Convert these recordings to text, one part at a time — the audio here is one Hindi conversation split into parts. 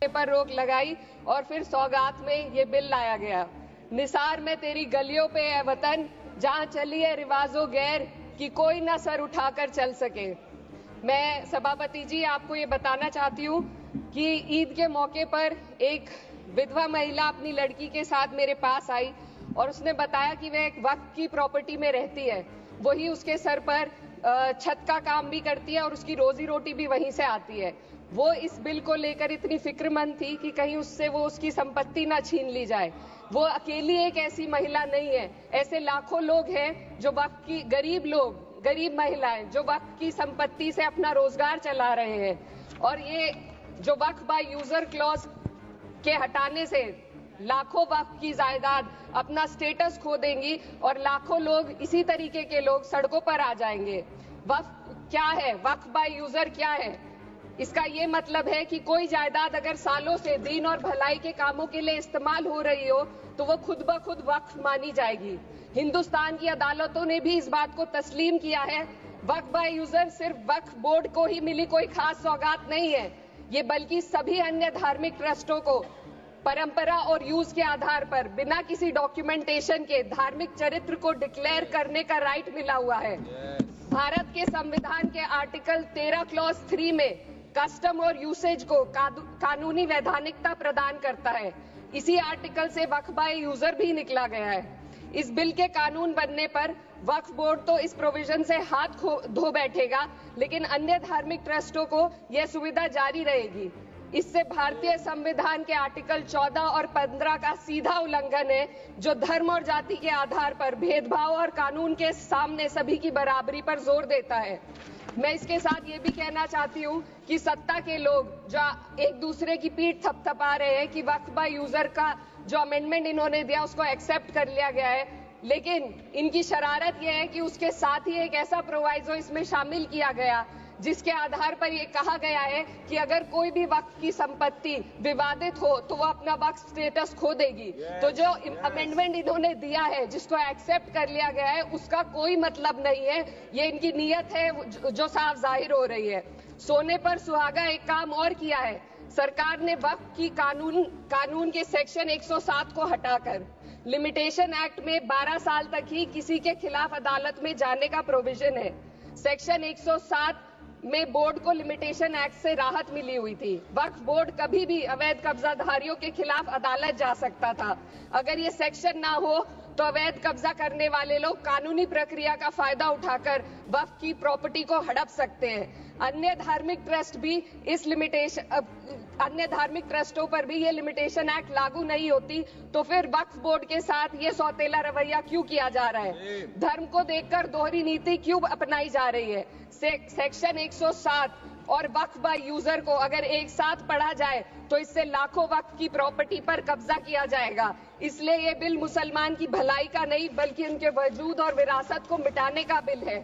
पर रोक लगाई और फिर सौगात में ये बिल लाया गया। निसार में तेरी गलियों पे है वतन, जहां चली है रिवाजो गैर कि कोई ना सर उठाकर चल सके। मैं सभापति जी आपको ये बताना चाहती हूँ कि ईद के मौके पर एक विधवा महिला अपनी लड़की के साथ मेरे पास आई और उसने बताया कि वह एक वक्फ की प्रॉपर्टी में रहती है, वही उसके सर पर छत का काम भी करती है और उसकी रोजी रोटी भी वहीं से आती है। वो इस बिल को लेकर इतनी फिक्रमंद थी कि कहीं उससे वो उसकी संपत्ति ना छीन ली जाए। वो अकेली एक ऐसी महिला नहीं है, ऐसे लाखों लोग हैं जो वक्फ की गरीब महिलाएं जो वक्फ की संपत्ति से अपना रोजगार चला रहे हैं। और ये जो वक्फ बाय यूजर क्लॉज के हटाने से लाखों वक्फ की जायदाद अपना स्टेटस खो देंगी और लाखों लोग इसी तरीके के लोग सड़कों पर आ जाएंगे। वक्फ क्या है? वक्फ बाय यूजर क्या है? इसका ये मतलब है कि कोई जायदाद अगर सालों से दीन और भलाई के कामों के लिए इस्तेमाल हो रही हो तो वो खुद ब खुद वक्फ मानी जाएगी। हिंदुस्तान की अदालतों ने भी इस बात को तस्लीम किया है। वक्फ बाय यूजर सिर्फ वक्फ बोर्ड को ही मिली कोई खास सौगात नहीं है, ये बल्कि सभी अन्य धार्मिक ट्रस्टों को परंपरा और यूज के आधार पर बिना किसी डॉक्यूमेंटेशन के धार्मिक चरित्र को डिक्लेयर करने का राइट मिला हुआ है। भारत के संविधान के आर्टिकल 13 क्लॉज 3 में कस्टम और यूसेज को कानूनी वैधानिकता प्रदान करता है। इसी आर्टिकल से वक्फ बाय यूजर भी निकला गया है। इस बिल के कानून बनने पर वक्फ बोर्ड तो इस प्रोविजन से हाथ धो बैठेगा, लेकिन अन्य धार्मिक ट्रस्टों को यह सुविधा जारी रहेगी। इससे भारतीय संविधान के आर्टिकल 14 और 15 का सीधा उल्लंघन है, जो धर्म और जाति के आधार पर भेदभाव और कानून के सामने सभी की बराबरी पर जोर देता है। मैं इसके साथ ये भी कहना चाहती हूँ कि सत्ता के लोग जो एक दूसरे की पीठ थपथपा रहे हैं कि वक्फ बाय यूजर का जो अमेंडमेंट इन्होंने दिया उसको एक्सेप्ट कर लिया गया है, लेकिन इनकी शरारत यह है कि उसके साथ ही एक ऐसा प्रोवाइजो इसमें शामिल किया गया जिसके आधार पर यह कहा गया है कि अगर कोई भी वक्फ की संपत्ति विवादित हो तो वो अपना वक्फ स्टेटस खो देगी। तो जो अमेंडमेंट इन्होंने दिया है, जिसको एक्सेप्ट कर लिया गया है, उसका कोई मतलब नहीं है। ये इनकी नीयत है जो साफ जाहिर हो रही है। सोने पर सुहागा एक काम और किया है। सरकार ने वक्फ की कानून के सेक्शन 107 को हटाकर लिमिटेशन एक्ट में 12 साल तक ही किसी के खिलाफ अदालत में जाने का प्रोविजन है। सेक्शन 107 में बोर्ड को लिमिटेशन एक्ट से राहत मिली हुई थी। वक्फ बोर्ड कभी भी अवैध कब्जाधारियों के खिलाफ अदालत जा सकता था। अगर ये सेक्शन ना हो तो अवैध कब्जा करने वाले लोग कानूनी प्रक्रिया का फायदा उठाकर वक्फ की प्रॉपर्टी को हड़प सकते हैं। अन्य धार्मिक ट्रस्टों पर भी ये लिमिटेशन एक्ट लागू नहीं होती, तो फिर वक्फ बोर्ड के साथ ये सौतेला रवैया क्यों किया जा रहा है? धर्म को देखकर दोहरी नीति क्यों अपनाई जा रही है? सेक्शन 107 और वक्फ बाय यूजर को अगर एक साथ पढ़ा जाए तो इससे लाखों वक्फ की प्रॉपर्टी पर कब्जा किया जाएगा। इसलिए ये बिल मुसलमान की भलाई का नहीं बल्कि उनके वजूद और विरासत को मिटाने का बिल है।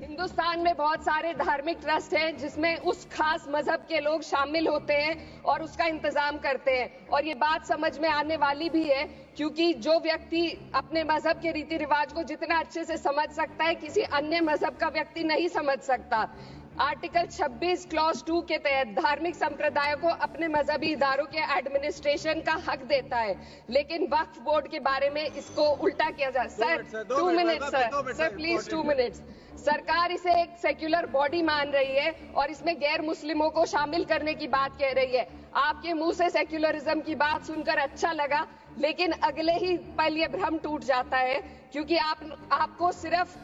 हिंदुस्तान में बहुत सारे धार्मिक ट्रस्ट हैं जिसमें उस खास मजहब के लोग शामिल होते हैं और उसका इंतजाम करते हैं। और ये बात समझ में आने वाली भी है, क्योंकि जो व्यक्ति अपने मजहब के रीति रिवाज को जितना अच्छे से समझ सकता है, किसी अन्य मजहब का व्यक्ति नहीं समझ सकता। आर्टिकल 26 क्लॉज 2 के तहत धार्मिक संप्रदायों को अपने मजहबी इदारों के एडमिनिस्ट्रेशन का हक देता है, लेकिन वक्फ बोर्ड के बारे में इसको उल्टा किया जा। Sir 2 minute sir please 2 minutes. सरकार इसे एक सेक्युलर बॉडी मान रही है और इसमें गैर मुस्लिमों को शामिल करने की बात कह रही है। आपके मुंह से सेक्युलरिज्म की बात सुनकर अच्छा लगा, लेकिन अगले ही पल ये भ्रम टूट जाता है, क्योंकि आपको सिर्फ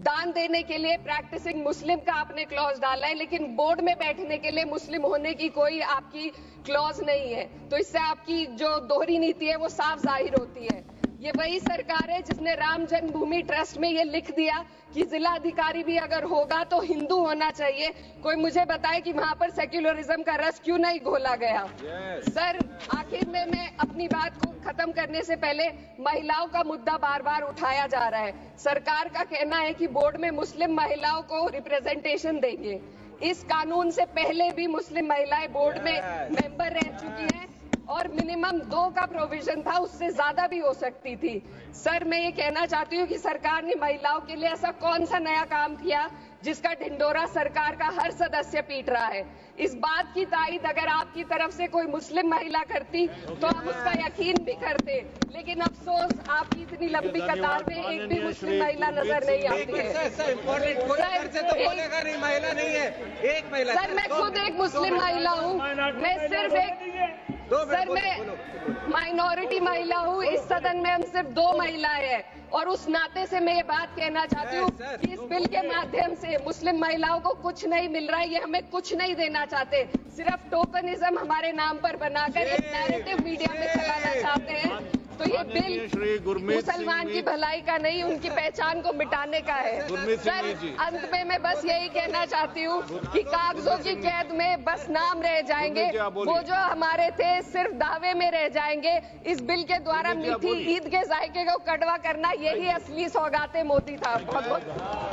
दान देने के लिए प्रैक्टिसिंग मुस्लिम का आपने क्लॉज डाला है, लेकिन बोर्ड में बैठने के लिए मुस्लिम होने की कोई आपकी क्लॉज नहीं है। तो इससे आपकी जो दोहरी नीति है वो साफ जाहिर होती है। ये वही सरकार है जिसने राम जन्मभूमि ट्रस्ट में ये लिख दिया कि जिला अधिकारी भी अगर होगा तो हिंदू होना चाहिए। कोई मुझे बताए कि वहां पर सेक्युलरिज्म का रस क्यों नहीं घोला गया? सर आखिर में मैं अपनी बात को खत्म करने से पहले महिलाओं का मुद्दा बार बार उठाया जा रहा है। सरकार का कहना है कि बोर्ड में मुस्लिम महिलाओं को रिप्रेजेंटेशन देंगे। इस कानून से पहले भी मुस्लिम महिलाएं बोर्ड में मेंबर रह चुकी हैं। और मिनिमम 2 का प्रोविजन था, उससे ज्यादा भी हो सकती थी। सर मैं ये कहना चाहती हूँ कि सरकार ने महिलाओं के लिए ऐसा कौन सा नया काम किया जिसका ढिंडोरा सरकार का हर सदस्य पीट रहा है। इस बात की तायद अगर आपकी तरफ से कोई मुस्लिम महिला करती तो हम उसका यकीन भी करते, लेकिन अफसोस आपकी इतनी लंबी कतार में एक भी मुस्लिम महिला नजर नहीं आती है। सर मैं खुद एक मुस्लिम महिला हूँ, मैं सिर्फ सर मैं माइनॉरिटी महिला हूँ, इस सदन में हम सिर्फ 2 महिलाएं हैं, और उस नाते से मैं ये बात कहना चाहती हूँ कि इस बिल के माध्यम से मुस्लिम महिलाओं को कुछ नहीं मिल रहा है, ये हमें कुछ नहीं देना चाहते, सिर्फ टोकनिज्म हमारे नाम पर बनाकर एक नैरेटिव मीडिया में चलाना चाहते हैं। तो ये बिल मुसलमान की भलाई का नहीं, उनकी पहचान को मिटाने का है। सर अंत में मैं बस यही कहना चाहती हूँ कि कागजों की कैद में बस नाम रह जाएंगे, वो जो हमारे थे सिर्फ दावे में रह जाएंगे। इस बिल के द्वारा मीठी ईद के जायके को कड़वा करना, यही असली सौगाते मोदी था। बहुत बहुत